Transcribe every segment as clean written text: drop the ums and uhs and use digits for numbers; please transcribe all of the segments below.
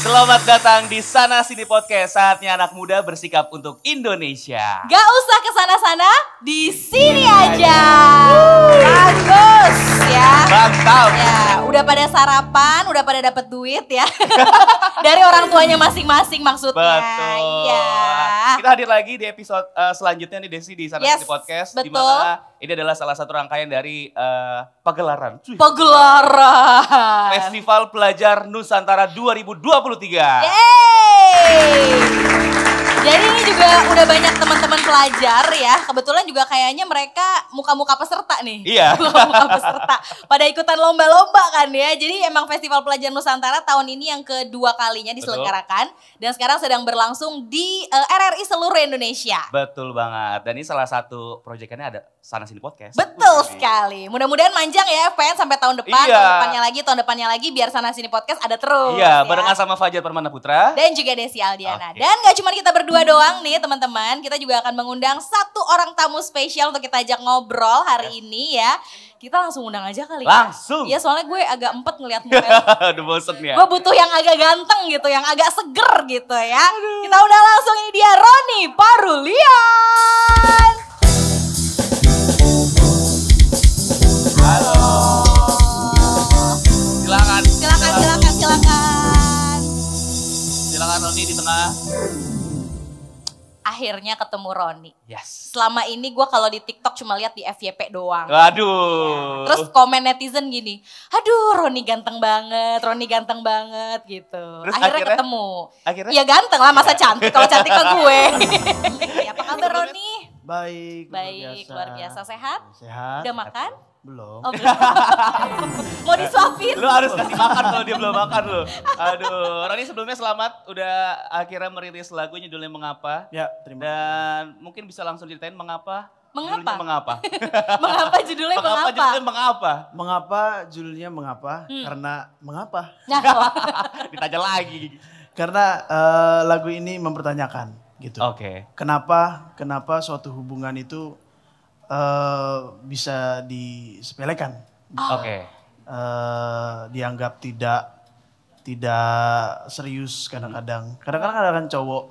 Selamat datang di Sana Sini Podcast. Saatnya anak muda bersikap untuk Indonesia. Gak usah kesana-sana, di sini aja. Bagus ya. Mantap. Ya, udah pada sarapan, udah pada dapat duit ya. Dari orang tuanya masing-masing maksudnya. Betul. Iya. Kita hadir lagi di episode selanjutnya nih Desi di Sana Sini Podcast. Betul. Di mana ini adalah salah satu rangkaian dari pagelaran. Pagelaran. Festival Pelajar Nusantara 2023. Yeay. Jadi ini juga udah banyak teman-teman pelajar ya. Kebetulan juga kayaknya mereka muka-muka peserta nih. Iya. Muka-muka peserta. Pada ikutan lomba-lomba kan ya. Jadi emang Festival Pelajar Nusantara tahun ini yang kedua kalinya diselenggarakan. Dan sekarang sedang berlangsung di RRI seluruh Indonesia. Betul banget. Dan ini salah satu proyekannya ada Sana Sini Podcast. Betul sekali. Mudah-mudahan manjang ya FPN sampai tahun depan. Iya. Tahun depannya lagi biar Sana Sini Podcast ada terus. Iya, ya. barengan sama Fajar Permana Putra. Dan juga Desi Aldiana. Oke. Dan gak cuma kita berdua doang nih teman-teman. Kita juga akan mengundang satu orang tamu spesial untuk kita ajak ngobrol hari ini ya. Kita langsung undang aja kali ya. Langsung? Iya soalnya gue agak empet ngeliat mukanya. Udah bosen ya. Gue butuh yang agak ganteng gitu, yang agak seger gitu ya. Kita udah langsung, ini dia Roni Parulian. Halo. Silakan. Silakan Roni di tengah. Akhirnya ketemu Roni. Yes. Selama ini gue kalau di TikTok cuma lihat di FYP doang. Waduh. Terus komen netizen gini, aduh Roni ganteng banget gitu. Terus Akhirnya akhirnya? ketemu. Akhirnya? Ya ganteng lah, masa cantik, kalau cantik ke gue. Apa kabar Roni? Baik, Baik, luar biasa. Sehat? Sehat. Udah makan? Belum. Oh, belum. Mau disuapin? Lu harus kasih makan kalau dia belum makan lu. Aduh, Roni sebelumnya selamat udah akhirnya merilis lagu judulnya Mengapa. Ya, terima kasih. Dan mungkin bisa langsung ceritain mengapa? Mengapa? Judulnya mengapa? Mengapa judulnya mengapa? Judulnya mengapa? Mengapa judulnya mengapa? Karena mengapa? Nah, Ditanya lagi. Karena lagu ini mempertanyakan gitu. Oke. Kenapa suatu hubungan itu bisa disepelekan? Oke. Dianggap tidak serius kadang-kadang. Kadang-kadang ada kan cowok.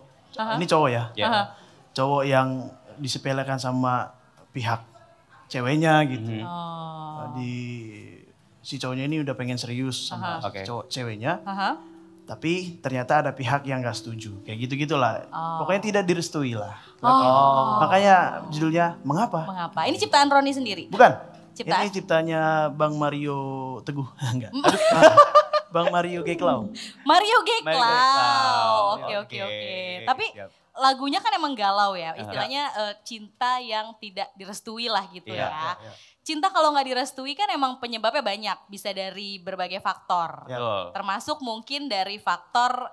Ini cowok ya. Ya. Cowok yang disepelekan sama pihak ceweknya gitu. Si cowoknya ini udah pengen serius sama Oke. cowok ceweknya. Tapi ternyata ada pihak yang gak setuju. Kayak gitu-gitulah. Pokoknya tidak direstui lah. Makanya judulnya Mengapa? mengapa? Ini ciptaan Roni sendiri? Bukan. Ciptaan? Ini ciptanya Bang Mario Teguh. Enggak. Bang Mario Geklau. Mario Mario Geklau. Geklau. Oke. Oke. Tapi Siap. lagunya kan emang galau ya. Istilahnya cinta yang tidak direstui lah gitu Iya, ya. Cinta kalau nggak direstui kan emang penyebabnya banyak. Bisa dari berbagai faktor. Betul. Termasuk mungkin dari faktor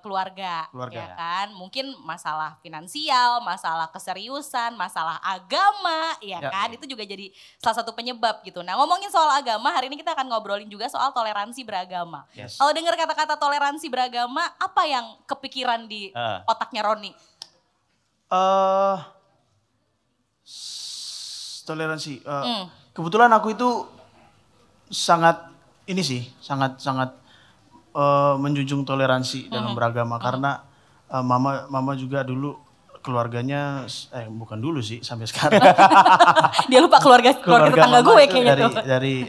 keluarga. Keluarga. Ya kan? Mungkin masalah finansial, masalah keseriusan, masalah agama, ya kan? Itu juga jadi salah satu penyebab gitu. Nah, ngomongin soal agama, hari ini kita akan ngobrolin juga soal toleransi beragama. Yes. Kalau dengar kata-kata toleransi beragama, apa yang kepikiran di otaknya Roni? Toleransi. Kebetulan aku itu sangat menjunjung toleransi dalam beragama karena mama juga dulu keluarganya bukan dulu sih sampai sekarang. Dia lupa keluarga tetangga mama gue itu kayaknya tuh. dari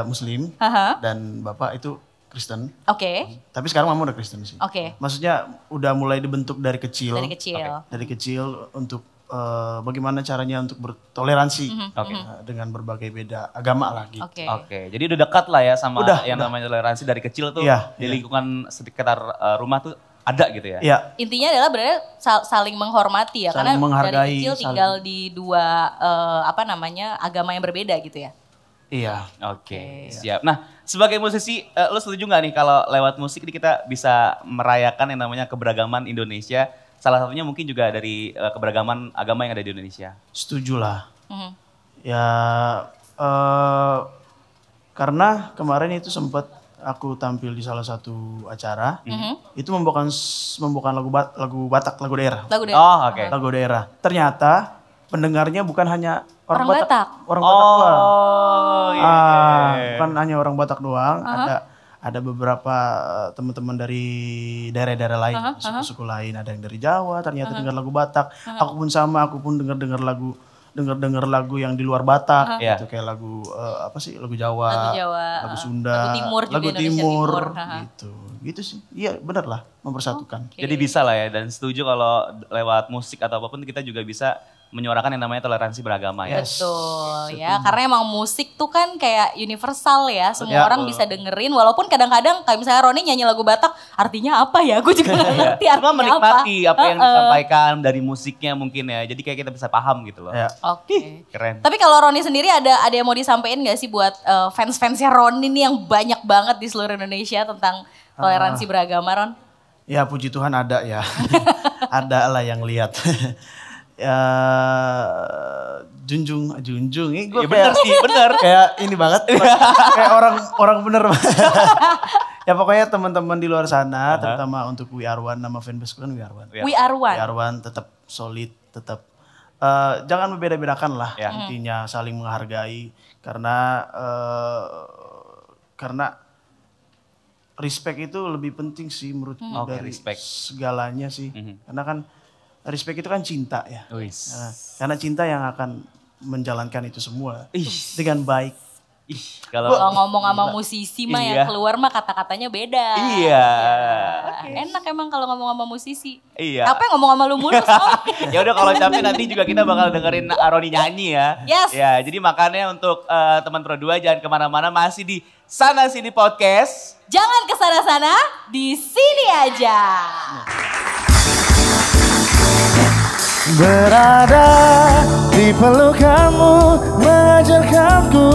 Muslim dan bapak itu Kristen. Oke. Tapi sekarang mama udah Kristen sih. Oke. Maksudnya udah mulai dibentuk dari kecil. Dari kecil. Dari kecil untuk bagaimana caranya untuk bertoleransi dengan berbagai beda agama lah gitu. Oke. Oke, jadi udah dekat lah ya sama Udah. namanya toleransi dari kecil tuh Iya, di lingkungan sekitar rumah tuh ada gitu ya? Iya. Intinya adalah berarti saling menghormati ya, Saling karena menghargai, dari kecil tinggal di dua agama yang berbeda gitu ya. Iya. Oke, siap. Nah, sebagai musisi, lo setuju nggak nih kalau lewat musik ini kita bisa merayakan yang namanya keberagaman Indonesia? Salah satunya mungkin juga dari keberagaman agama yang ada di Indonesia. Setuju lah. Ya karena kemarin itu sempat aku tampil di salah satu acara. Itu membawakan lagu Batak, lagu daerah. Lagu deh. Oh, oke. Lagu daerah. Ternyata pendengarnya bukan hanya Orang Batak. Orang Batak doang. Oh, iya. Bukan hanya orang Batak doang, ada beberapa teman-teman dari daerah-daerah lain, suku-suku lain, ada yang dari Jawa, ternyata dengar lagu Batak. Aku pun sama, aku pun dengar lagu yang di luar Batak, gitu kayak lagu apa sih, lagu Jawa, lagu Sunda, lagu Timur, gitu sih. Iya benar lah, mempersatukan. Jadi bisa lah ya, dan setuju kalau lewat musik atau apapun kita juga bisa menyuarakan yang namanya toleransi beragama ya. Betul ya, karena emang musik tuh kan kayak universal ya, semua orang bisa dengerin, walaupun kadang-kadang kayak misalnya Roni nyanyi lagu Batak, artinya apa ya? Gue juga gak ngerti artinya apa. Menikmati apa yang disampaikan dari musiknya mungkin ya, jadi kayak kita bisa paham gitu loh. Oke. Keren. Tapi kalau Roni sendiri ada yang mau disampaikan gak sih buat fans-fansnya Roni nih yang banyak banget di seluruh Indonesia tentang toleransi beragama, Ron? Ya puji Tuhan ada ya, ada lah yang lihat. Ya junjung ini gue bener sih bener kayak ini banget kayak orang bener. Ya pokoknya teman-teman di luar sana terutama untuk We Are One, nama fanbase kan We Are One. We Are One. We Are One tetap solid, tetap jangan membeda-bedakan lah, intinya saling menghargai karena respect itu lebih penting sih menurutku dari respect. Segalanya sih. Karena kan respect itu kan cinta ya. Karena cinta yang akan menjalankan itu semua dengan baik. Kalau ngomong sama musisi mah yang keluar mah kata-katanya beda. Iya. Enak emang kalau ngomong sama musisi. Iya. Apa yang ngomong sama lu mulu? Ya udah kalau capek nanti juga kita bakal dengerin Roni nyanyi ya. Yes. Ya jadi makanya untuk teman Pro 2 jangan kemana-mana, masih di Sana Sini Podcast. Jangan kesana-sana, di sini aja. Berada di pelukanmu mengajarkanku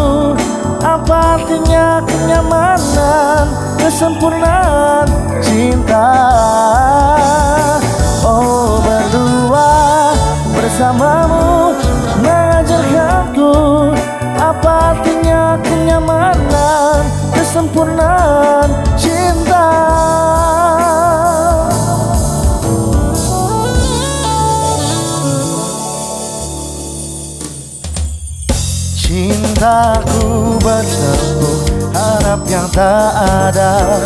apa artinya kenyamanan, kesempurnaan cinta. Oh berdua bersamamu mengajarkanku apa artinya kenyamanan, kesempurnaan cinta. Cintaku bertepuk harap yang tak ada,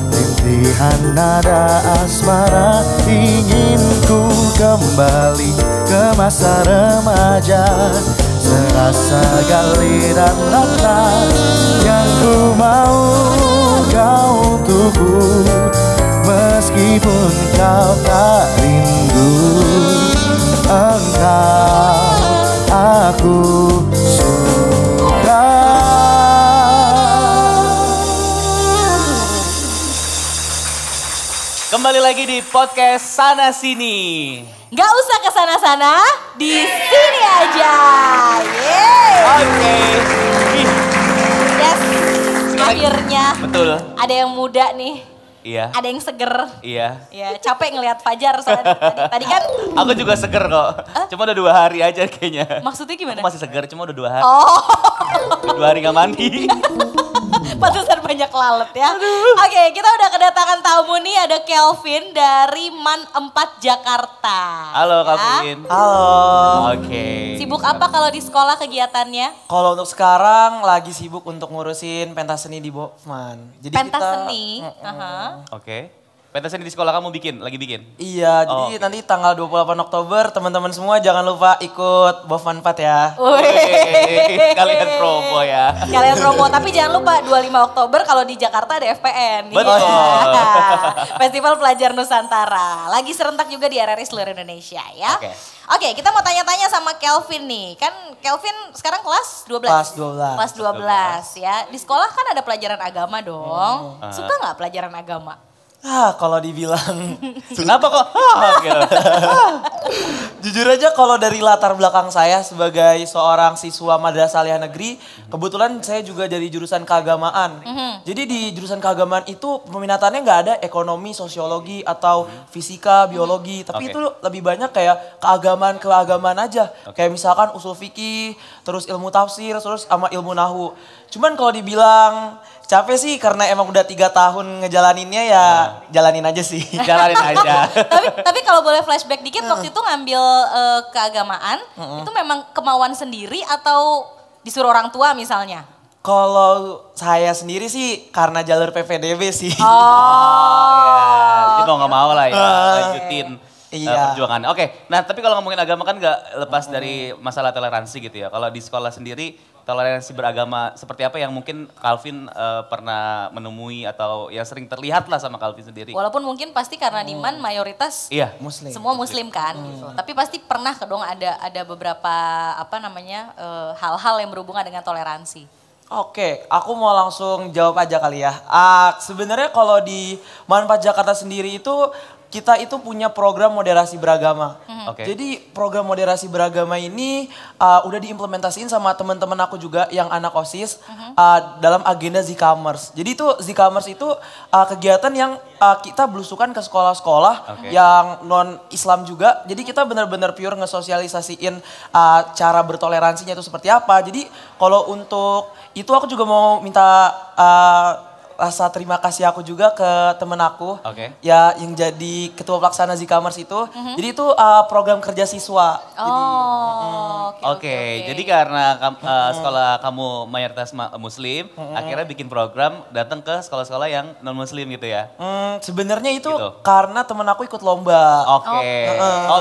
rintihan nada asmara, ingin ku kembali ke masa remaja, serasa gali dan rata, yang ku mau kau tunggu, meskipun kau tak rindu, engkau aku suka. Kembali lagi di podcast Sana Sini. Gak usah kesana-sana, di sini aja. Yeay. Oke. Yes, akhirnya Betul. ada yang muda nih. Iya. Ada yang seger. Iya. Ya capek ngelihat Fajar soalnya tadi kan. Aku juga seger kok. Cuma udah 2 hari aja kayaknya. Maksudnya gimana? Aku masih seger, cuma udah 2 hari. Oh. 2 hari gak mandi. Pantesan banyak lalat ya. Oke, kita udah kedatangan tamu nih, ada Kelvin dari MAN 4 Jakarta. Halo Kak Ya. Vin. Halo. Oke. Sibuk apa kalau di sekolah kegiatannya? Kalau untuk sekarang lagi sibuk untuk ngurusin pentas seni di Bofman. Jadi Pentas kita, seni. Aha. Oke. Pentas seni di sekolah kamu lagi bikin? Iya, jadi nanti tanggal 28 Oktober teman-teman semua jangan lupa ikut Bofman 4 ya. Wih, kalian promo ya. Kalian promo, tapi jangan lupa 25 Oktober kalau di Jakarta ada FPN. Betul. Iya. Festival Pelajar Nusantara. Lagi serentak juga di RRI seluruh Indonesia ya. Oke, kita mau tanya-tanya sama Kelvin nih. Kan Kelvin sekarang kelas 12? Kelas 12. Kelas 12 ya. Di sekolah kan ada pelajaran agama dong. Suka nggak pelajaran agama? Kalau dibilang Kenapa kok? Gitu. jujur aja kalau dari latar belakang saya sebagai seorang siswa Madrasah Aliyah Negeri, kebetulan saya juga dari jurusan keagamaan. Jadi di jurusan keagamaan itu peminatannya nggak ada ekonomi, sosiologi atau fisika, biologi, tapi itu lebih banyak kayak keagamaan aja. Kayak misalkan usul fikih, terus ilmu tafsir, terus sama ilmu nahwu. Cuman kalau dibilang capek sih karena emang udah 3 tahun ngejalaninnya ya jalanin aja sih. Jalanin aja. tapi kalau boleh flashback dikit, waktu itu ngambil keagamaan, itu memang kemauan sendiri atau disuruh orang tua misalnya? Kalau saya sendiri sih karena jalur PPDB sih. Jadi mau nggak mau lah ya, lanjutin perjuangan. Oke, nah tapi kalau ngomongin agama kan nggak lepas dari masalah toleransi gitu ya. Kalau di sekolah sendiri, toleransi beragama seperti apa yang mungkin Calvin pernah menemui atau ya sering terlihat lah sama Calvin sendiri? Walaupun mungkin pasti karena Diman mayoritas Muslim. semua Muslim kan gitu. Tapi pasti pernah dong ada beberapa hal-hal yang berhubungan dengan toleransi. Oke, aku mau langsung jawab aja kali ya. Sebenarnya kalau di Manfaat Jakarta sendiri itu kita itu punya program moderasi beragama. Jadi program moderasi beragama ini udah diimplementasiin sama teman-teman aku juga yang anak OSIS dalam agenda Zkamers. Jadi itu Zkamers itu kegiatan yang kita belusukan ke sekolah-sekolah yang non Islam juga. Jadi kita benar-benar pure ngesosialisasiin cara bertoleransinya itu seperti apa. Jadi kalau untuk itu aku juga mau minta rasa terima kasih aku juga ke temen aku ya yang jadi ketua pelaksana Zkamers itu. Jadi itu program kerja siswa. Jadi karena sekolah kamu mayoritas Muslim, akhirnya bikin program datang ke sekolah-sekolah yang non Muslim gitu ya? Sebenarnya itu karena temen aku ikut lomba.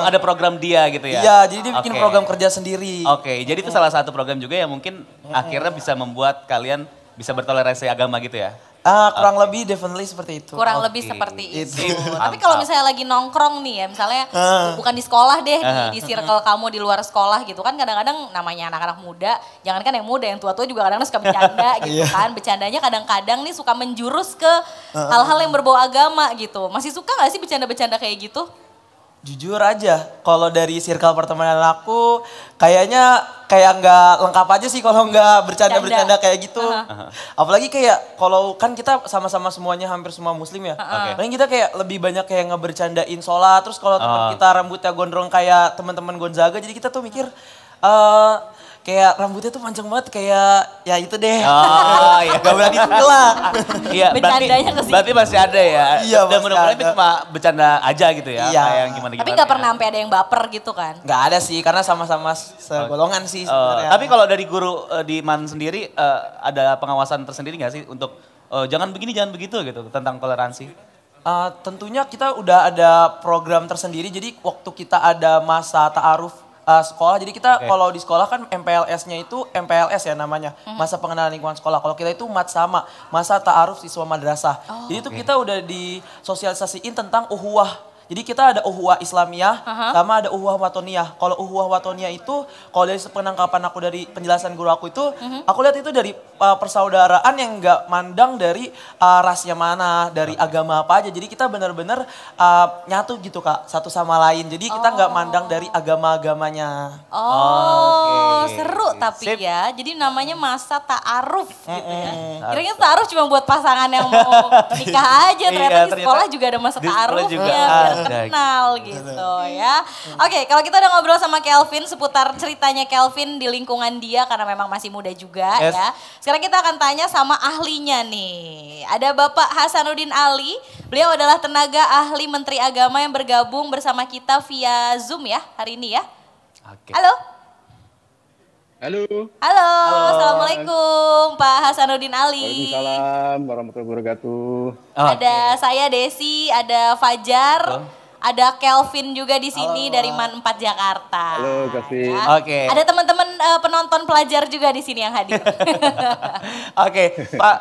Ada program dia gitu ya? Iya, jadi dia bikin program kerja sendiri. Jadi itu salah satu program juga yang mungkin akhirnya bisa membuat kalian bisa bertoleransi agama gitu ya? Kurang lebih definitely seperti itu. Kurang lebih seperti itu. Tapi kalau misalnya lagi nongkrong nih ya, misalnya bukan di sekolah deh, di circle kamu di luar sekolah gitu kan kadang-kadang namanya anak-anak muda, jangankan yang muda, yang tua-tua juga kadang-kadang suka bercanda gitu kan. Bercandanya kadang-kadang nih suka menjurus ke hal-hal yang berbau agama gitu. Masih suka gak sih bercanda-bercanda kayak gitu? Jujur aja, kalau dari circle pertemanan aku kayaknya kayak nggak lengkap aja sih kalau nggak bercanda-bercanda kayak gitu. Apalagi kayak kalau kan kita sama-sama semuanya hampir semua Muslim ya. Paling kita kayak lebih banyak kayak ngebercandain sholat. Terus kalau teman kita rambutnya gondrong kayak teman-teman Gonzaga, jadi kita tuh mikir kayak rambutnya tuh panjang banget kayak ya itu deh. Gak berani tenggelam. Iya, berarti masih ada ya. Iya, dan mudah-mudahan itu cuma bercanda aja gitu ya. Iya. Kayak gimana-gimana. Tapi gak pernah sampai ada yang baper gitu kan? Gak ada sih, karena sama-sama segolongan sih sebenarnya. Tapi kalau dari guru di MAN sendiri ada pengawasan tersendiri gak sih untuk jangan begini, jangan begitu gitu tentang toleransi? Tentunya kita udah ada program tersendiri, jadi waktu kita ada masa ta'aruf sekolah, jadi kita kalau di sekolah kan MPLS-nya itu MPLS ya namanya, masa pengenalan lingkungan sekolah. Kalau kita itu sama masa ta'aruf siswa madrasah. Jadi itu kita udah disosialisasiin tentang uhuwah. Jadi kita ada uhuwah Islamiyah sama ada uhuwah watoniyah. Kalau uhuwah watoniyah itu, kalau dari penangkapan aku dari penjelasan guru aku itu, aku lihat itu dari persaudaraan yang nggak mandang dari rasnya mana, dari agama apa aja. Jadi kita benar-benar nyatu gitu Kak, satu sama lain. Jadi kita nggak mandang dari agama-agamanya. Seru tapi ya. Jadi namanya masa ta'aruf gitu ya. Kira-kira ta'aruf cuma buat pasangan yang mau nikah aja. Ternyata di sekolah juga ada masa ta'arufnya. Kenal gitu ya. Oke, kalau kita udah ngobrol sama Kelvin seputar ceritanya Kelvin di lingkungan dia karena memang masih muda juga ya. Sekarang kita akan tanya sama ahlinya nih. Ada Bapak Hasanuddin Ali. Beliau adalah tenaga ahli Menteri Agama yang bergabung bersama kita via Zoom ya hari ini ya. Halo. Halo. Halo, assalamualaikum Pak Hasanuddin Ali. Waalaikumsalam warahmatullahi wabarakatuh. Ada saya Desi, ada Fajar, ada Kelvin juga di sini dari MAN 4 Jakarta. Halo, Kelvin. Ya. Ada teman-teman penonton pelajar juga di sini yang hadir. Pak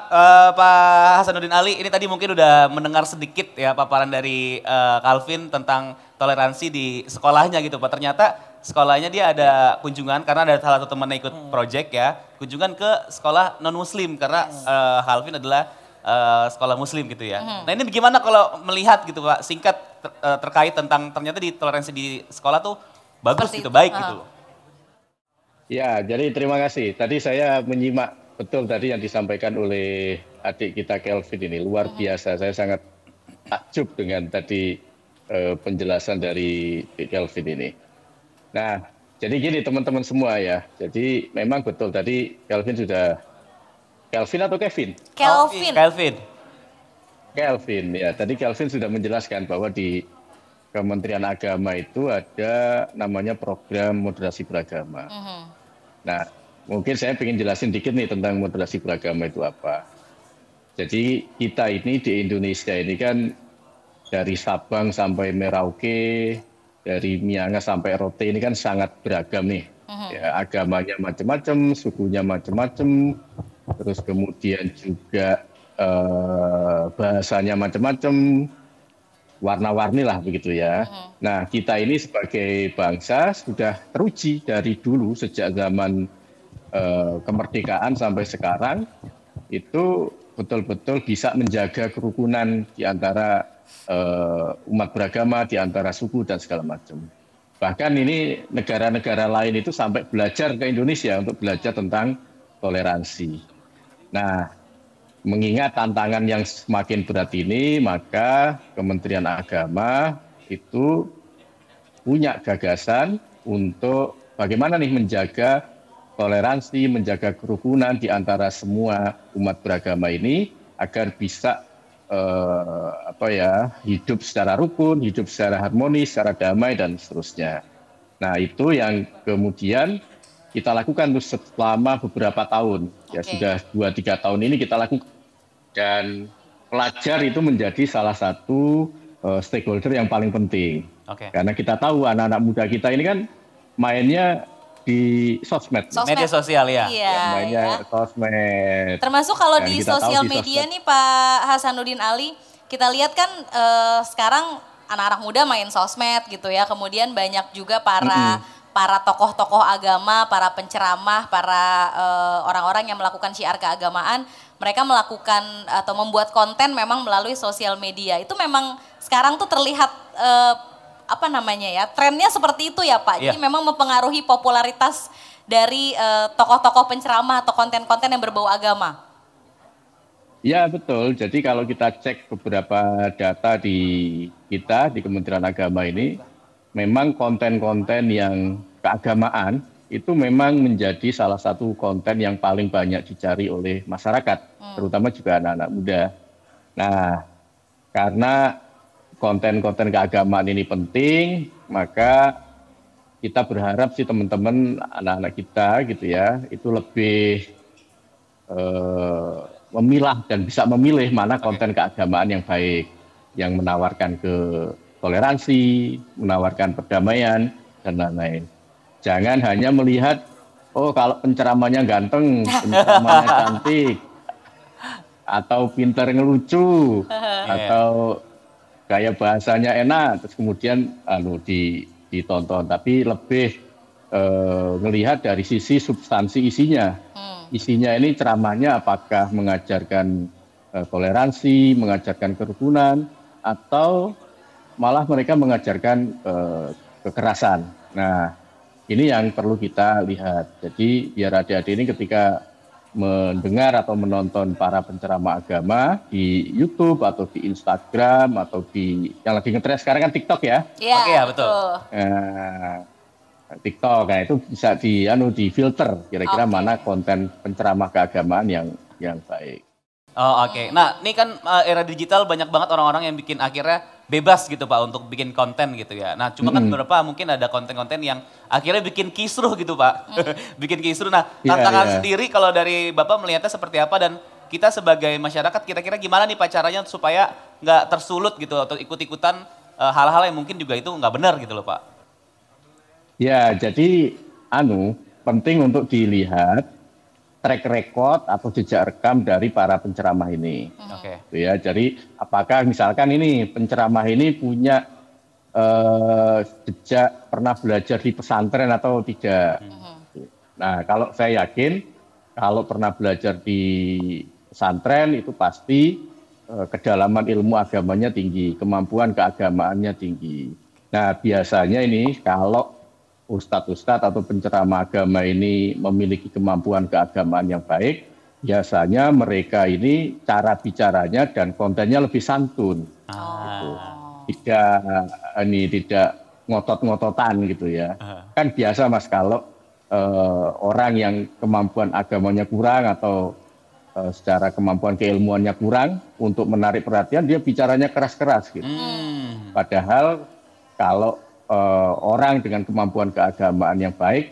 Hasanuddin Ali, ini tadi mungkin udah mendengar sedikit ya paparan dari Calvin tentang toleransi di sekolahnya gitu Pak. Ternyata sekolahnya dia ada kunjungan karena ada salah satu temannya ikut project ya. Kunjungan ke sekolah non muslim karena Calvin adalah sekolah muslim gitu ya. Nah ini bagaimana kalau melihat gitu Pak, singkat terkait tentang ternyata di toleransi di sekolah tuh bagus gitu, baik gitu. Ya, jadi terima kasih. Tadi saya menyimak betul tadi yang disampaikan oleh adik kita Kelvin ini. Luar biasa, saya sangat takjub dengan tadi penjelasan dari Kelvin ini. Nah, jadi gini teman-teman semua ya. Jadi memang betul tadi Kelvin sudah, Kelvin atau Kevin? Kelvin ya. Tadi Kelvin sudah menjelaskan bahwa di Kementerian Agama itu ada namanya program moderasi beragama. Nah, mungkin saya ingin jelasin dikit nih tentang moderasi beragama itu apa. Jadi kita ini di Indonesia ini kan dari Sabang sampai Merauke, dari Miangas sampai Rote ini kan sangat beragam nih. Ya, agamanya macam-macam, sukunya macam-macam, terus kemudian juga bahasanya macam-macam, warna-warni lah begitu ya. Nah, kita ini sebagai bangsa sudah teruji dari dulu sejak zaman kemerdekaan sampai sekarang itu betul-betul bisa menjaga kerukunan di antara umat beragama, di antara suku dan segala macam. Bahkan ini negara-negara lain itu sampai belajar ke Indonesia untuk belajar tentang toleransi. Nah, mengingat tantangan yang semakin berat ini, maka Kementerian Agama itu punya gagasan untuk bagaimana nih menjaga toleransi, menjaga kerukunan di antara semua umat beragama ini agar bisa hidup secara rukun, hidup secara harmonis, secara damai dan seterusnya. Nah, itu yang kemudian kita lakukan selama beberapa tahun. Ya sudah 2-3 tahun ini kita lakukan. Dan pelajar itu menjadi salah satu stakeholder yang paling penting. Karena kita tahu anak-anak muda kita ini kan mainnya di sosmed. Media sosial ya. Iya, mainnya sosmed. Termasuk kalau Dan di kita tahu sosial di media sosmed. nih Pak Hasanuddin Ali, kita lihat kan sekarang anak-anak muda main sosmed gitu ya. Kemudian banyak juga para tokoh-tokoh agama, para penceramah, para orang-orang yang melakukan syiar keagamaan, mereka melakukan atau membuat konten memang melalui sosial media. Itu memang sekarang tuh terlihat trennya seperti itu ya Pak. Jadi memang mempengaruhi popularitas dari tokoh-tokoh penceramah atau konten-konten yang berbau agama. Ya betul, jadi kalau kita cek beberapa data di Kementerian Agama ini, memang konten-konten yang keagamaan itu memang menjadi salah satu konten yang paling banyak dicari oleh masyarakat, terutama juga anak-anak muda. Nah, karena konten-konten keagamaan ini penting, maka kita berharap sih teman-teman anak-anak kita gitu ya, itu lebih memilah dan bisa memilih mana konten keagamaan yang baik, yang menawarkan toleransi, menawarkan perdamaian, dan lain-lain. Jangan hanya melihat, oh kalau penceramahnya ganteng, penceramahnya cantik, atau pintar ngelucu, atau gaya bahasanya enak, terus kemudian ditonton. Tapi lebih melihat dari sisi substansi isinya. Isinya ini ceramahnya apakah mengajarkan toleransi, mengajarkan kerukunan, atau malah mereka mengajarkan kekerasan. Nah, ini yang perlu kita lihat. Jadi biar adik-adik ini ketika mendengar atau menonton para penceramah agama di YouTube atau di Instagram atau yang lagi ngetrend sekarang kan TikTok ya. Iya, ya, betul. TikTok, nah itu bisa difilter kira-kira mana konten penceramah keagamaan yang baik. Oh oke. Nah ini kan era digital banyak banget orang-orang yang bikin akhirnya bebas gitu Pak untuk bikin konten gitu ya. Nah cuma kan beberapa mungkin ada konten-konten yang akhirnya bikin kisruh gitu Pak. Bikin kisruh. Nah tantangan sendiri kalau dari Bapak melihatnya seperti apa dan kita sebagai masyarakat kira-kira gimana nih Pak caranya supaya nggak tersulut gitu atau ikut-ikutan hal-hal yang mungkin juga itu nggak benar gitu loh Pak. Ya jadi penting untuk dilihat track record atau jejak rekam dari para penceramah ini. Ya, jadi apakah misalkan ini penceramah ini punya jejak pernah belajar di pesantren atau tidak. Nah, kalau saya yakin kalau pernah belajar di pesantren itu pasti kedalaman ilmu agamanya tinggi, kemampuan keagamaannya tinggi. Nah, biasanya ini kalau ustadz-ustadz atau penceramah agama ini memiliki kemampuan keagamaan yang baik, biasanya mereka ini cara bicaranya dan kontennya lebih santun. Gitu. Tidak ngotot-ngototan gitu ya. Kan biasa Mas kalau orang yang kemampuan agamanya kurang atau secara kemampuan keilmuannya kurang untuk menarik perhatian dia bicaranya keras-keras gitu. Padahal kalau orang dengan kemampuan keagamaan yang baik,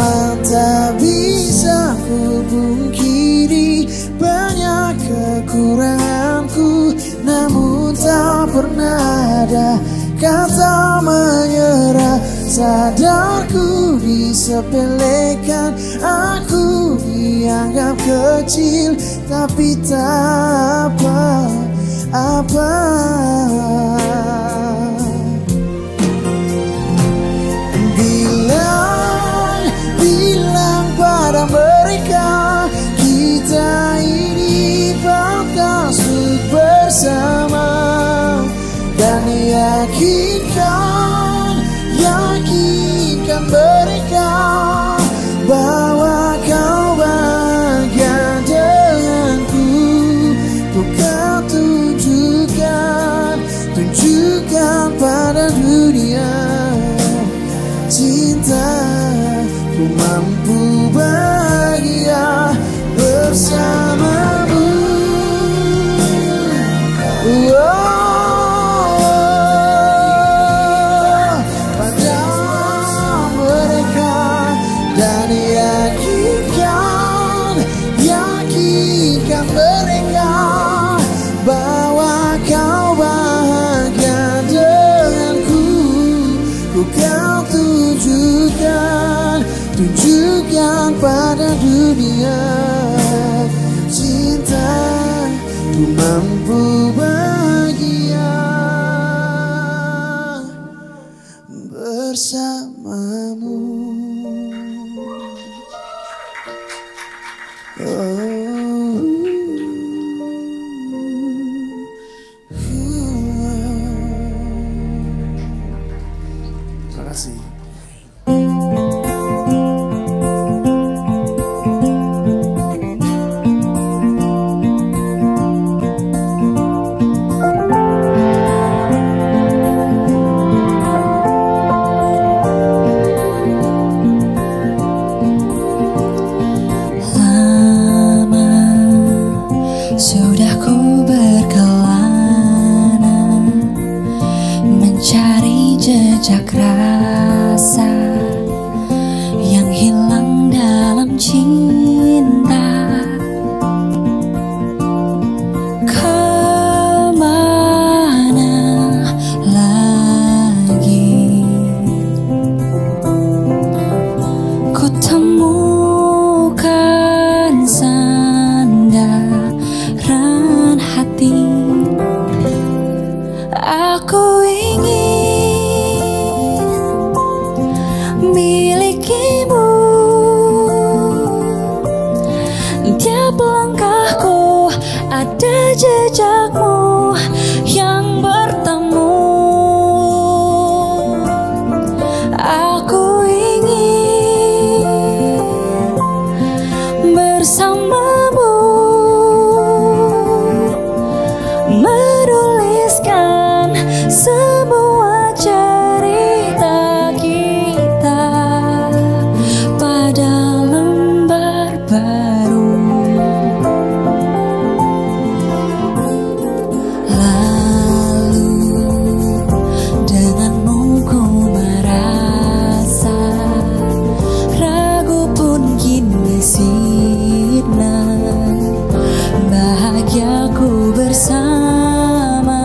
memang tak bisa ku pungkiri banyak kekuranganku, namun tak pernah ada kata menyerah. Sadarku disepelekan, aku dianggap kecil, tapi tak apa-apa. Bilang pada mereka kita ini pantas untuk bersama, dan yakinkan mereka bahwa kau bahagia denganku. Ku kan tunjukkan pada dunia cinta. Ku mampu bahagia bersamamu. Pada mereka, dan yakinkan mereka bahwa kau bahagia denganku. Ku kan tunjukkan pada dunia cinta. Ku mampu bahagia bersamamu. Terima kasih. Sudah ku berkelana mencari jejak rasa yang hilang dalam cinta. Kemana lagi ku temukan sandaran hati. Aku ingin milikimu. Tiap langkahku ada jejakmu yang bertemu. Aku ingin bersamamu menuliskan semua cerita kita pada lembar baru. Lalu denganmu ku merasa ragu pun kini sirna. Bahagiaku bersama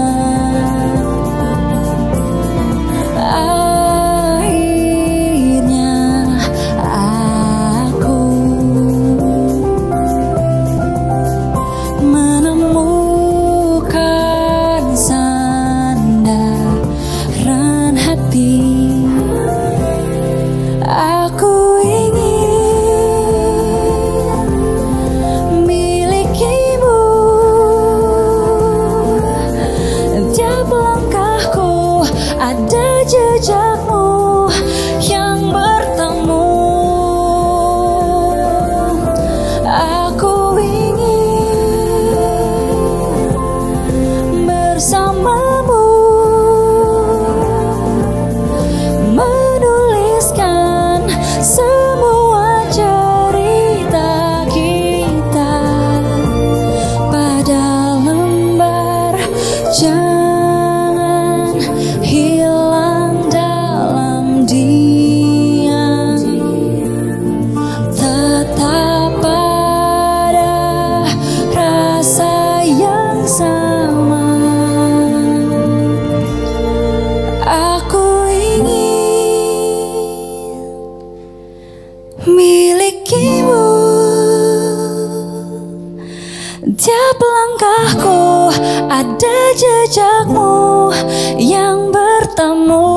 ada jejakmu yang bertemu.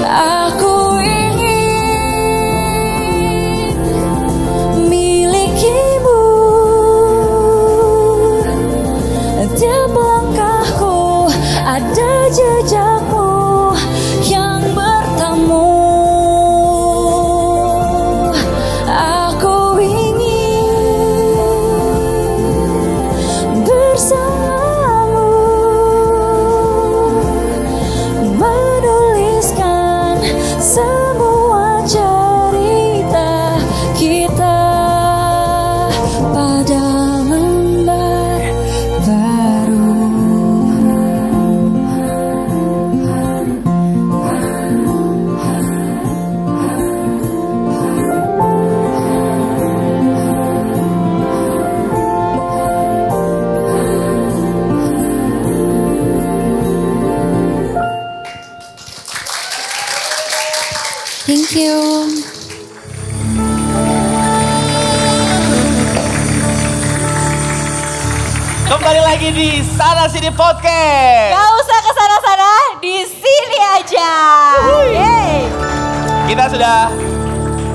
Aku ingin milikimu, tiap langkahku ada jejakmu yang bertemu. Aku ingin bersamamu menuliskan semua cerita kita pada lembar baru. Thank you. Kembali lagi di Sana Sini Podcast. Gak usah kesana-sana, di sini aja. Yeay. Kita sudah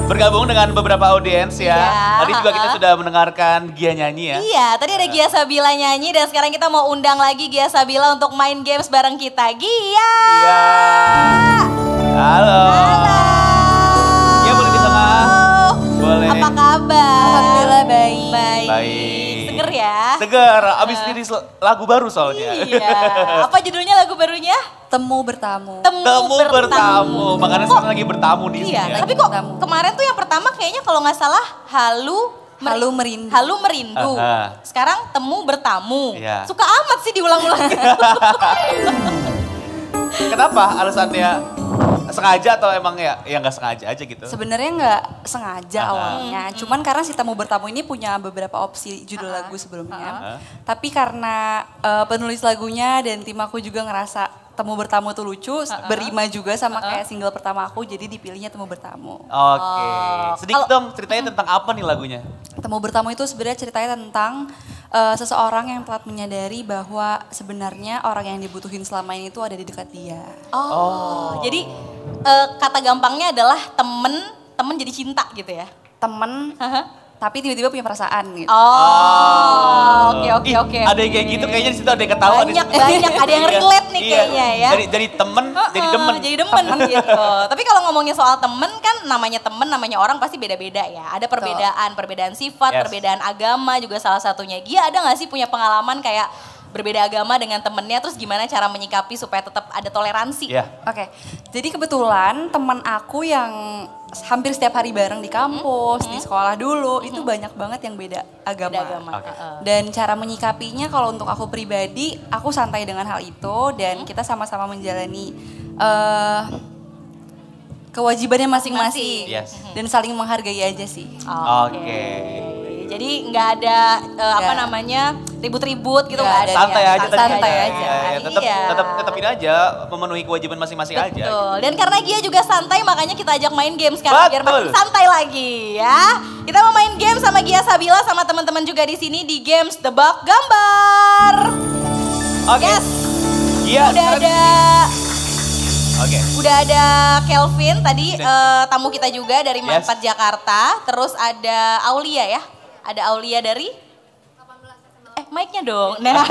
bergabung dengan beberapa audiens ya. Iya, Tadi juga kita sudah mendengarkan Gia nyanyi ya. Iya, tadi ada Gia Sabila nyanyi dan sekarang kita mau undang lagi Gia Sabila untuk main games bareng kita. Gia. Iya. Halo. Halo. Gia boleh di tengah? Boleh. Apa kabar? Alhamdulillah baik. Baik. Seger ya? Seger, abis rilis lagu baru soalnya. Iya. Apa judulnya lagu barunya? Temu bertamu. Temu bertamu, makanya sekarang lagi bertamu di sini Iya, ya. tapi kok Bertamu. kemarin tuh yang pertama kayaknya kalau nggak salah Halu Merindu. Halu Merindu. Sekarang Temu Bertamu. Iya. Suka amat sih diulang-ulang. Kenapa alasannya? Sengaja atau emang ya nggak sengaja aja gitu? Sebenarnya nggak sengaja awalnya, cuman karena si Temu Bertamu ini punya beberapa opsi judul lagu sebelumnya. Tapi karena penulis lagunya dan tim aku juga ngerasa Temu Bertamu tuh lucu, berima juga sama kayak single pertama aku, jadi dipilihnya Temu Bertamu. Oke, sedikit dong ceritanya tentang apa nih lagunya? Temu Bertamu itu sebenarnya ceritanya tentang seseorang yang telah menyadari bahwa sebenarnya orang yang dibutuhin selama ini tuh ada di dekat dia. Jadi kata gampangnya adalah temen jadi cinta gitu ya? Temen, tapi tiba-tiba punya perasaan gitu. Oke. Ada yang kayak gitu kayaknya di situ ada yang ketawa. Banyak, ada yang relate nih Iya. kayaknya ya. Dari temen jadi demen. Jadi demen gitu. Tapi kalau ngomongin soal temen kan namanya orang pasti beda-beda ya. Ada perbedaan sifat, Yes. perbedaan agama juga salah satunya. Gia ada gak sih punya pengalaman kayak berbeda agama dengan temennya terus gimana cara menyikapi supaya tetap ada toleransi? Iya. Oke, jadi kebetulan teman aku yang hampir setiap hari bareng di kampus, di sekolah dulu, itu banyak banget yang beda agama. Beda agama. Oke. Dan cara menyikapinya kalau untuk aku pribadi, aku santai dengan hal itu dan kita sama-sama menjalani kewajibannya masing-masing. Yes. Dan saling menghargai aja sih. Oke. Jadi nggak ada ribut-ribut gitu nggak ada. Santai ya? aja tadi. Santai Iya, aja. iya. Iya. Tetapin aja memenuhi kewajiban masing-masing aja. Betul. Dan karena Gia juga santai makanya kita ajak main game sekarang biar makin Betul. santai lagi ya. Kita mau main game sama Gia Sabila sama teman-teman juga di sini di games Tebak Gambar. Oke. Yes. Iya. Udah ada Oke. Udah ada Kelvin tadi tamu kita juga dari Yes. 4 Jakarta. Terus ada Aulia ya. Ada Aulia dari mic-nya dong. Nah,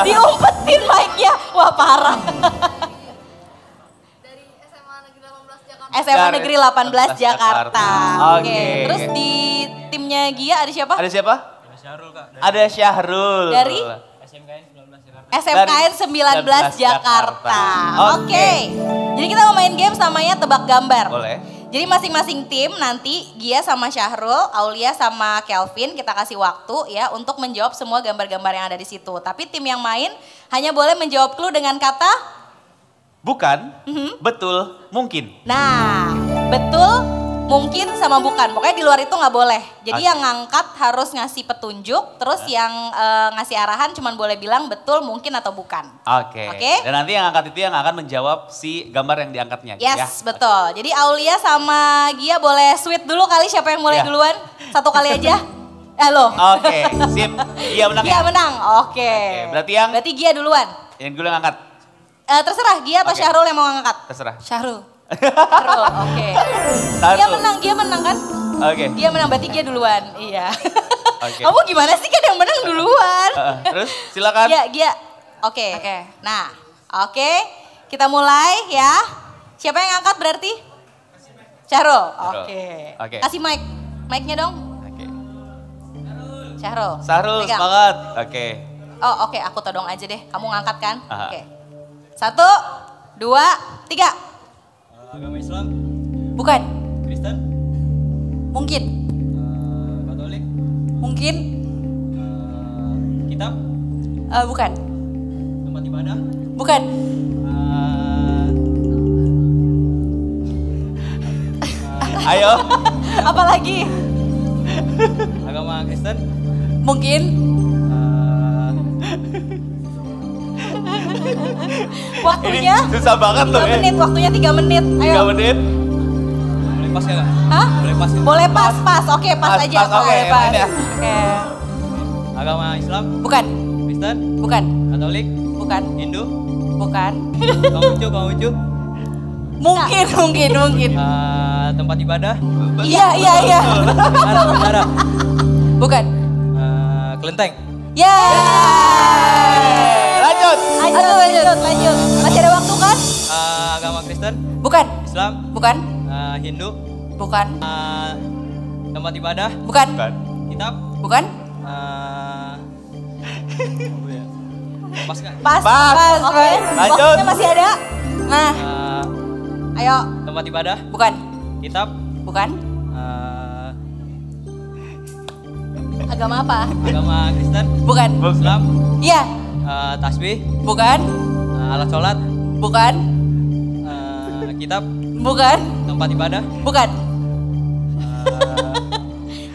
diumpetin mic-nya. Wah, parah. Dari SMA Negeri 18 Jakarta. SMA Negeri 18 Jakarta. Oke. Terus di timnya Gia ada siapa? Ada siapa? Ada Syahrul. Dari? SMKN 19 Jakarta. Oke. Jadi kita mau main game namanya Tebak Gambar. Boleh. Jadi masing-masing tim nanti Gia sama Syahrul, Aulia sama Kelvin kita kasih waktu ya untuk menjawab semua gambar-gambar yang ada di situ. Tapi tim yang main hanya boleh menjawab clue dengan kata Bukan, betul, mungkin. nah, betul, mungkin sama bukan. Pokoknya di luar itu nggak boleh. Jadi yang ngangkat harus ngasih petunjuk, terus yang ngasih arahan cuman boleh bilang betul, mungkin atau bukan. Oke. Oke. Dan nanti yang angkat itu yang akan menjawab si gambar yang diangkatnya. gitu Yes, ya. betul. Jadi Aulia sama Gia boleh sweet dulu kali siapa yang mulai Iya. duluan? Satu kali aja. Loh. Oke, sip. Gia menang Gia ya? menang, oke. Berarti Gia duluan. yang dulu yang angkat. Terserah Gia atau Oke. Syahrul yang mau ngangkat? Terserah. Syahrul. Syahrul, oke. Gia menang kan? Oke. Gia menang, berarti Gia duluan. Iya. Oke. Kamu gimana sih kan yang menang duluan? Terus silakan. Gia. Oke. Nah, oke. Kita mulai ya. Siapa yang angkat berarti? Syahrul. Oke. Kasih mic-nya dong. Oke. Syahrul. Pegang. Semangat. Oke. Oh oke, aku todong aja deh. Kamu ngangkat kan? Aha. Oke. 1, 2, 3. Agama Islam, Bukan. Kristen, Mungkin. Katolik, Mungkin. kitab, Bukan. tempat ibadah, Bukan. Ayo. Apa lagi? agama Kristen, Mungkin. Waktunya Ini susah banget loh 3 ya. menit, waktunya 3 menit. Ayo. 3 menit. boleh pas ya kak? Hah? Boleh pas ya? Boleh pas. Oke, pas aja. Oke, main ya. Oke. Agama Islam, Bukan. Kristen, Bukan. Katolik, Bukan. Hindu, Bukan. Konghucu, Mungkin. tempat ibadah, Iya. vihara, Bukan. kelenteng, Ya. Lanjut. Lanjut. Masih ada waktu kan? agama Kristen, Bukan. Islam, Bukan. Hindu, Bukan. tempat ibadah, Bukan. Bukan. kitab, Bukan. apa ya? Pas kak? Pas. Pas. Oke. Lanjut. Waktunya masih ada. Nah. Ayo. Tempat ibadah, Bukan. kitab, Bukan. Agama apa? agama Kristen, Bukan. Islam, Iya. tasbih, Bukan. alat sholat, Bukan. kitab, Bukan. tempat ibadah, Bukan.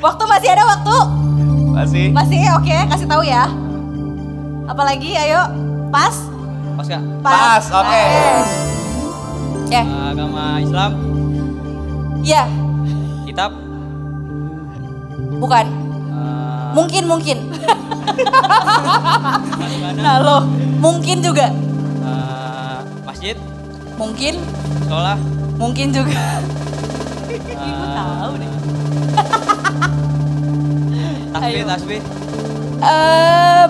Waktu masih ada waktu? Masih. Oke, kasih tahu ya. Apalagi, ayo. Pas. pas kak? Pas, oke. Ya. Agama Islam, Iya. kitab, Bukan. Mungkin. tempat ibadah, Halo. Mungkin juga. masjid, Mungkin. sekolah, Mungkin juga. Tahu deh. tasbih,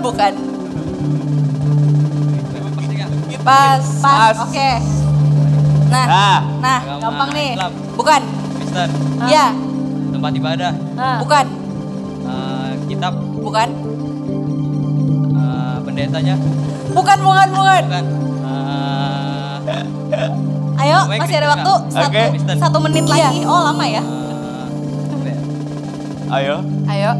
Bukan. pas nih, Kak. Pas. Oke. Nah. Agama gampang nih. Islam, Bukan. Kristen, Iya. tempat ibadah, Bukan. kitab, Bukan. pendetanya, Bukan. bukan, Ayo, Baik, masih ada Kak. waktu. Oke. 1 menit lagi. Oh, lama ya? Ayo. Ayo.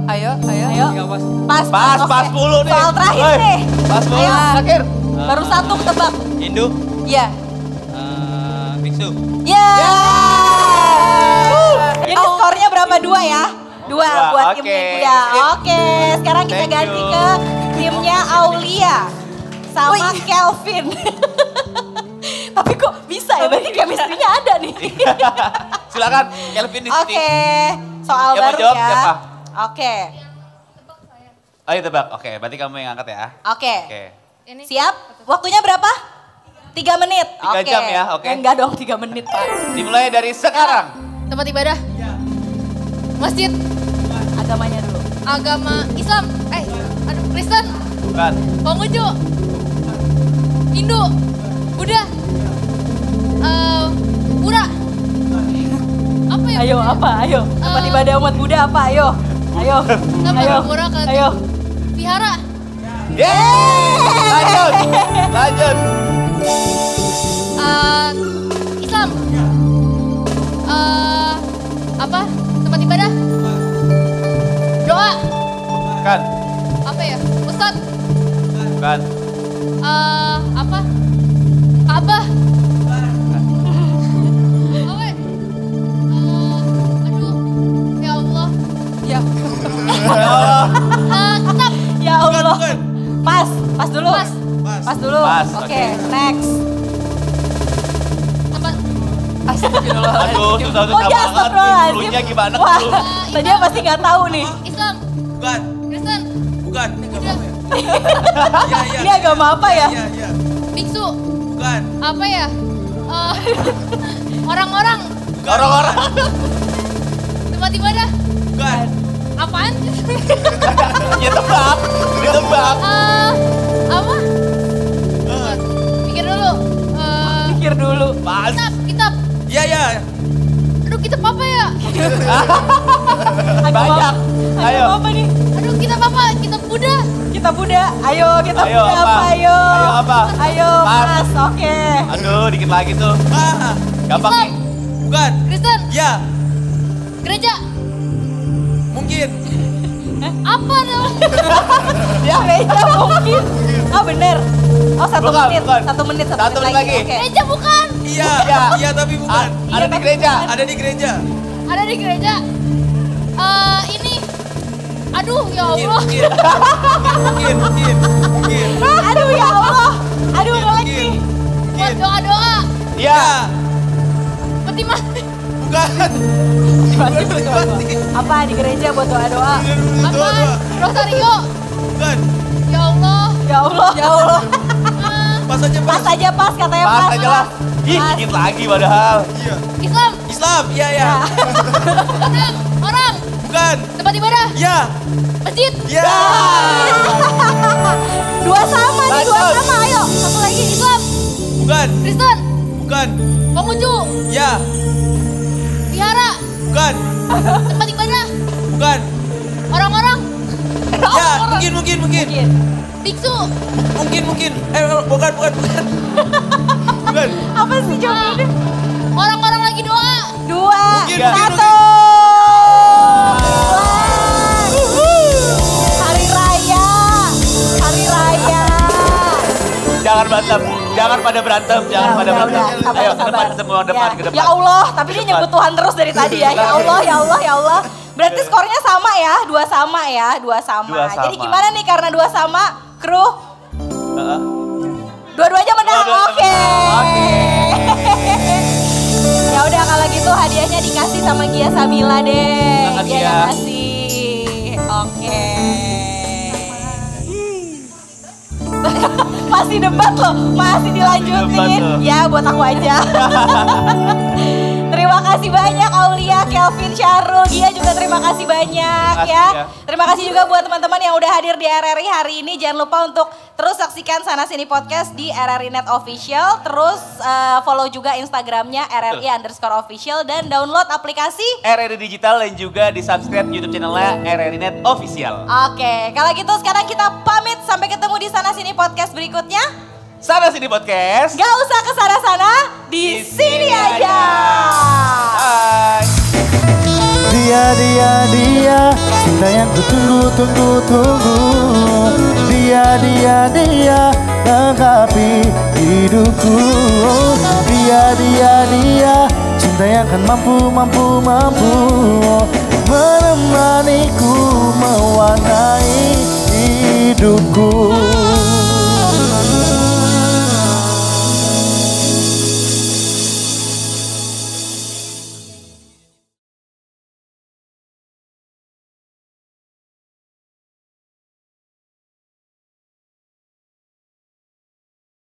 tiga pas, Pas oke. 10 nih. Soal terakhir Woi, nih. Pas 10 Ayo. terakhir. Baru 1 ketebak. Hindu, Iya. biksu, Ya. Jadi skornya berapa? 2 ya? 2 buat Oke. tim Buda. Oke, sekarang kita Thank ganti you. ke timnya Aulia sama Kelvin. Tapi kok bisa ya? Berarti chemistry-nya ada nih. Silakan, Kelvin di sini. Oke, soal Yang mau baru jawab ya. siapa? Oke, Ayo tebak. Oke, berarti kamu yang angkat ya. oke. Oke. Siap? Waktunya berapa? 3 menit. 3 jam ya, oke. Enggak dong, 3 menit Pak. Dimulai dari sekarang. Tempat ibadah. Masjid. Agamanya dulu. Agama Islam. Kristen. Bukan. Konghucu. Hindu. Buddha. Pura. Apa ya? Ayo, apa? Ayo. Tempat ibadah umat Buddha apa? Ayo. Ayo. Sama Ayo. pura ke Ayo. vihara. Lanjut. Islam. Apa? Tempat ibadah. Doa. Bukan. Apa ya? Ustad. Bukan. Apa? Ka'bah. Apa ya? Aduh. Ya Allah. Ya. Kitab. Ya Allah. Pas dulu. Pas dulu. Pas, Oke, next. Tempat. Aduh, susah Oh ya, astagfirullahaladzim. Dulunya gimana? Wah, tadinya pasti nggak tahu nih. Islam. Bukan. Kristen. Bukan. Buddha. Ini agama apa ya? Iya. Biksu. Bukan. Apa ya? Orang-orang. Orang-orang. Tempat ibadah. Bukan. Apaan? Ya tebak. Ditebak. Apa? Pikir dulu. Pikir dulu. Pas. Kitab. Iya. Aduh, kitab apa ya? Banyak. Ayo. Apa nih? Aduh, kitab apa? Kitab Buddha. Kitab Buddha. Ayo, kitab Ayo, Buddha apa? apa? Ayo. Ayo, apa? Ayo, Pas. Mas. Oke. Aduh, dikit lagi tuh. Gampang Islam. nih. Bukan. Kristen. Ya. Gereja. Mungkin. Apa dong? Ya, gereja mungkin. Oh, bener. Oh, satu Bukan, menit. bukan. Satu menit Satu menit lagi. Oke. Gereja bukan. Iya tapi bukan. Ada di gereja. Ada di gereja. Ada di gereja. Ini. Aduh, ya Allah. Mungkin. Aduh, ya Allah. Aduh, ngelek nih. Buat doa-doa. Iya. Peti mati. Bukan. Apa di gereja buat doa-doa? Apaan? Rosario. Bukan. Ya Allah. Ya Allah. Ya Allah. Pas aja pas. Pas aja pas, katanya Pas pas. aja lah. Ih, dikit lagi padahal. Iya. Islam. Iya. Orang. Bukan. Tempat ibadah. Iya. Masjid. Iya. Dua sama nih, dua Lanjut. sama. Ayo, satu lagi. Islam. Bukan. Kristen. Bukan. Konghucu. Iya. Vihara. Bukan. Tempat ibadah. Bukan. Orang-orang. Ya, mungkin. Biksu. Mungkin. Bukan. Bukan. Apa sih jawabannya? Orang-orang lagi doa. Dua, Mungkin. satu. Hari raya. Jangan berantem. Jangan pada berantem. Ayo, ke depan semua, ke depan. Ya Allah, tapi dia nyebut Tuhan terus dari tadi ya. Ya Allah. Berarti skornya sama ya, dua sama. Dua sama. Jadi gimana nih karena dua sama, kru? Dua-duanya menang. Oke. Ya udah kalau gitu hadiahnya dikasih sama Gia Samila deh. Makasih Gia ya. yang ngasih. Oke. Masih debat loh, masih dilanjutin. Debat loh. Ya buat aku aja. Terima kasih banyak Aulia, Kelvin, Syarul, Gia juga terima kasih banyak ya. Terima kasih juga buat teman-teman yang udah hadir di RRI hari ini. Jangan lupa untuk terus saksikan Sana Sini Podcast di RRI Net Official. Terus follow juga Instagramnya RRI_official dan download aplikasi RRI Digital dan juga di subscribe YouTube channelnya RRI Net Official. Oke, kalau gitu sekarang kita pamit sampai ketemu di Sana Sini Podcast berikutnya. Sana Sini Podcast. Gak usah ke sana-sana, di sini aja. Bye. Dia cinta yang ku tunggu. Dia lengkapi hidupku. Dia cinta yang kan mampu menemaniku mewarnai hidupku.